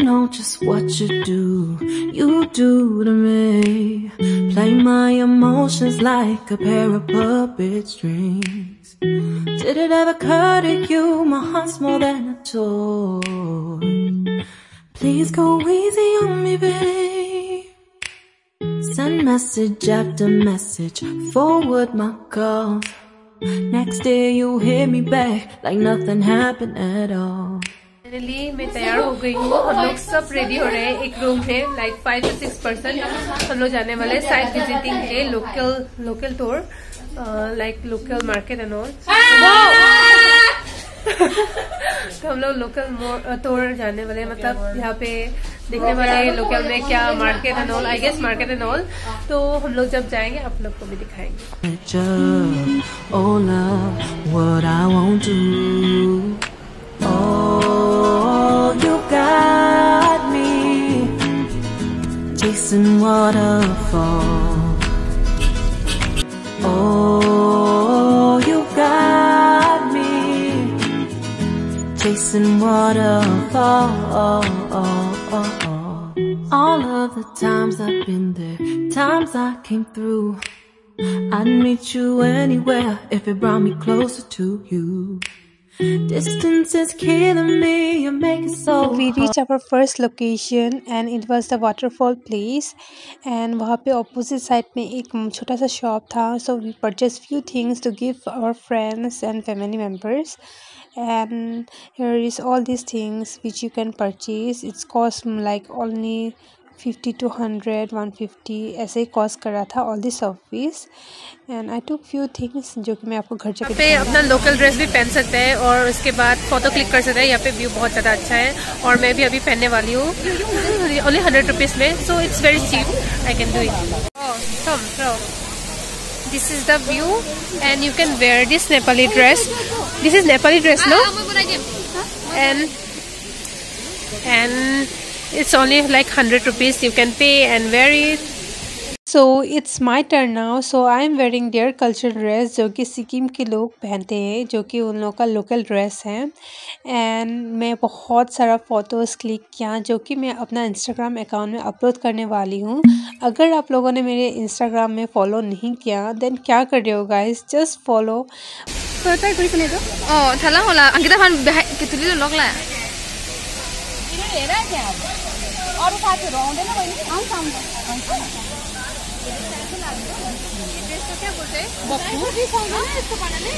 know just what you do to me. Play my emotions like a pair of puppet strings. Did it ever occur to you my heart's more than a toy? Please go easy on me, babe. Send message after message, forward my calls. Next day you hit me back like nothing happened at all. Finally मैं तैयार हो गई हूँ. हम लोग सब ready हो रहे हैं. एक रूम है लाइक 5 to 6 पर्सन. हम लोग जाने वाले साइट विजिटिंग है. Local tour like local market and all. तो हम लोग लोकल टूर जाने वाले, मतलब यहाँ पे देखने वाले लोकल में क्या market and all, I guess market and all. तो हम लोग जब जाएंगे आप लोग को भी दिखाएंगे. You got me chasing waterfall. Oh, you got me chasing waterfall. All of the times I've been there, times I came through, I'd meet you anywhere if it brought me closer to you. Distance is killing me, you make it so hard. We reached our first location and it was the waterfall place. And वहाँ पे opposite side में एक छोटा सा shop था. So we purchased few things to give our friends and family members. And here is all these things which you can purchase. It's cost like only 50 to 100, 150 ऐसे ही cost कर रहा था all the service. And I took few things जो कि मैं आपको घर जाके पे अपना लोकल ड्रेस भी पहन सकते हैं और उसके बाद फोटो क्लिक कर सकते हैं. यहाँ पे व्यू बहुत ज़्यादा अच्छा है और मैं भी अभी पहनने वाली हूँ only 100 rupees में. So it's very cheap, I can do it. This is the view and you can wear this Nepali dress. This is Nepali dress, no? And it's only like 100 rupees. You can pay and wear it. So it's my turn now. So I am wearing their cultural dress जो कि सिक्किम के लोग पहनते हैं, जो कि उन लोगों का लोकल ड्रेस है. एंड मैं बहुत सारा फ़ोटोज़ क्लिक किया जो कि मैं अपना इंस्टाग्राम अकाउंट में अपलोड करने वाली हूँ. अगर आप लोगों ने मेरे इंस्टाग्राम में फॉलो नहीं किया देन क्या कर रहे हो गाइस, जस्ट फॉलो. थाला होला अंकिता खान कितुली लोगला और साथी रहँदैन बहिनी आउँछ आउँछ. क्या बोलते हैं बक्खु भी खाउँदैन यस्तो पाराले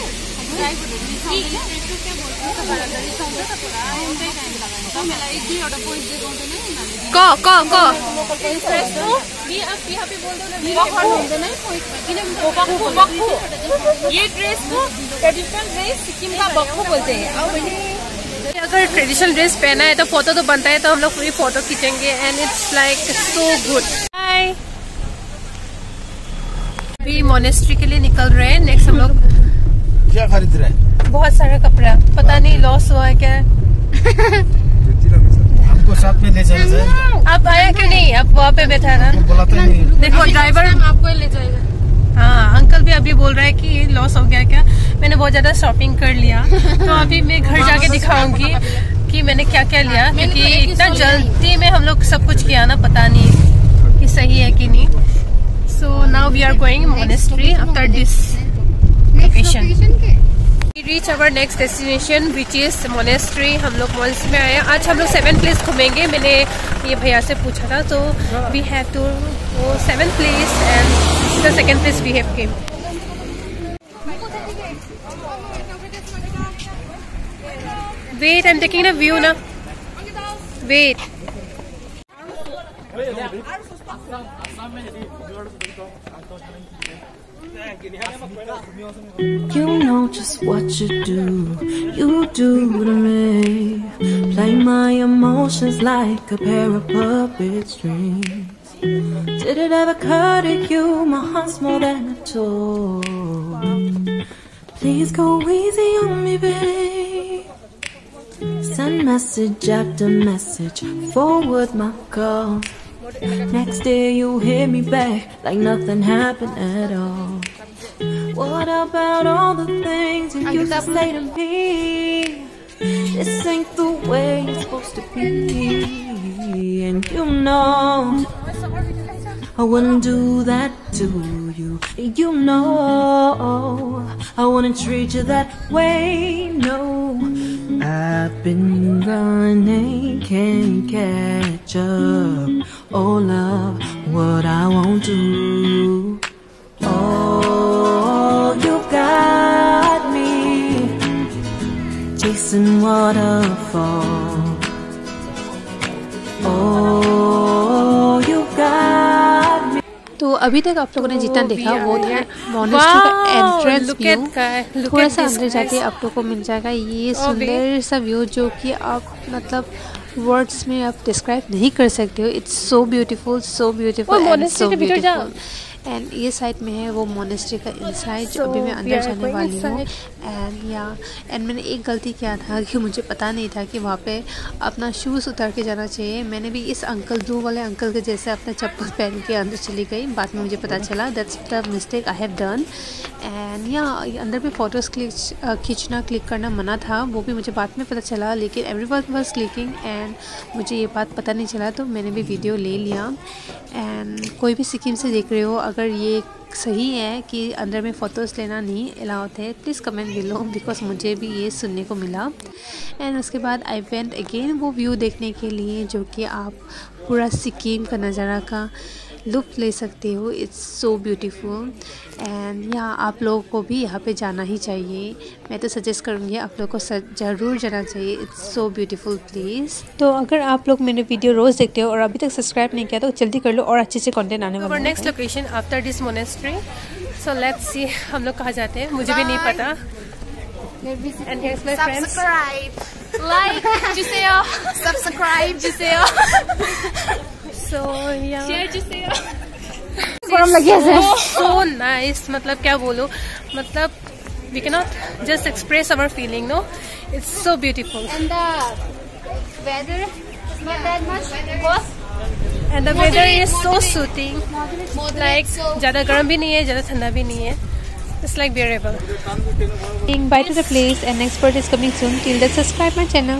ये ड्रेस को ट्रेडिशनल ड्रेस सिक्किम का बक्खु बोलते हैं. अगर ट्रेडिशनल ड्रेस पहना है तो फोटो तो बनता है, तो हम लोग पूरी फोटो खींचेंगे and it's like so good. Hi, अभी मोनेस्ट्री के लिए निकल रहे हैं. नेक्स्ट हम लोग क्या खरीद रहे हैं? बहुत सारा कपड़ा, पता नहीं लॉस हुआ है क्या. हमको साथ में ले जाएगा. आप आया क्यों नहीं? आप वहाँ पे बैठा ना. देखो ड्राइवर आपको ले जाएगा. हाँ, अंकल भी अभी बोल रहा है कि लॉस हो गया क्या. मैंने बहुत ज्यादा शॉपिंग कर लिया तो अभी मैं घर जाके दिखाऊंगी कि मैंने क्या क्या लिया, क्योंकि इतना जल्दी में हम लोग सब कुछ किया ना, पता नहीं कि सही है कि नहीं. So now we are going monastery after this location. We reach our next destination which is monastery. हम लोग मोनेस्ट्री में आए. आज हम लोग 7 प्लेस घूमेंगे. मैंने ये भैया से पूछा था, तो we have to go 7 place and this is the second place we have came. Wait, I'm taking a view now. Wait. You know just what you do to me. Play my emotions like a pair of puppet strings. Did it ever occur to you my heart's more than a toy? Please go easy on me, babe. Send message after message, forward my calls. Next day you hit me back like nothing happened at all. What about all the things you used to say to me? This ain't the way it's supposed to be. know I wouldn't do that to you. You know I wouldn't treat you that way. No, I've been running, can't catch up. Oh love, what I won't do. Oh, you got me chasing waterfall. Oh, you got me. तो अभी तक आप लोगों ने जितना देखा वो था मोनेस्ट्री का एंट्रेंस व्यू। थोड़ा सा अंदर जाके आप लोगों को मिल जाएगा ये सुंदर सा व्यू जो कि आप मतलब वर्ड्स में आप डिस्क्राइब नहीं कर सकते हो। It's so beautiful, so beautiful and so beautiful. And ये साइड में है वो मोनेस्ट्री का इनसाइड जो अभी मैं अंदर जाने वाली हूँ। एंड मैंने एक गलती किया था कि मुझे पता नहीं था कि वहाँ पे अपना शूज़ उतार के जाना चाहिए। मैंने भी इस अंकल ब्लू वाले अंकल के जैसे अपना चप्पल पहन के अंदर चली गई। बाद में मुझे पता चला that's the mistake I have done. And अंदर भी फ़ोटोज़ खींचना क्लिक करना मना था, वो भी मुझे बाद में पता चला। लेकिन एवरीवन वाज क्लिकिंग एंड मुझे ये बात पता नहीं चला, तो मैंने भी वीडियो ले लिया। एंड कोई भी सिक्किम से देख रहे हो, अगर ये सही है कि अंदर में फ़ोटोज़ लेना नहीं अलाउड है, प्लीज़ कमेंट बिलो, बिकॉज मुझे भी ये सुनने को मिला। एंड उसके बाद आई वेंट अगेन वो व्यू देखने के लिए जो कि आप पूरा सिक्किम का नज़ारा का लुत्फ़ ले सकते हो। इट्स सो ब्यूटीफुल एंड यहाँ आप लोगों को भी यहाँ पे जाना ही चाहिए। मैं तो सजेस्ट करूँगी आप लोगों को ज़रूर जाना चाहिए। It's so beautiful place. तो अगर आप लोग मेरे वीडियो रोज़ देखते हो और अभी तक सब्सक्राइब नहीं किया तो जल्दी कर लो और अच्छे से कंटेंट आने वाला है। Next location after this monastery, so let's see हम लोग कहाँ जाते हैं, मुझे भी नहीं पता। And here's my friends. Subscribe, like 주세요. Subscribe 주세요. So yeah. Share 주세요. So nice. मतलब क्या बोलो, मतलब we cannot just express our feeling, no? It's so beautiful. And the weather is not that much. And the weather is so soothing. Like ज़्यादा गर्म भी नहीं है, ज़्यादा ठंडा भी नहीं है. It's like bearable. Saying bye to the place and next part is coming soon. Till then, subscribe my channel.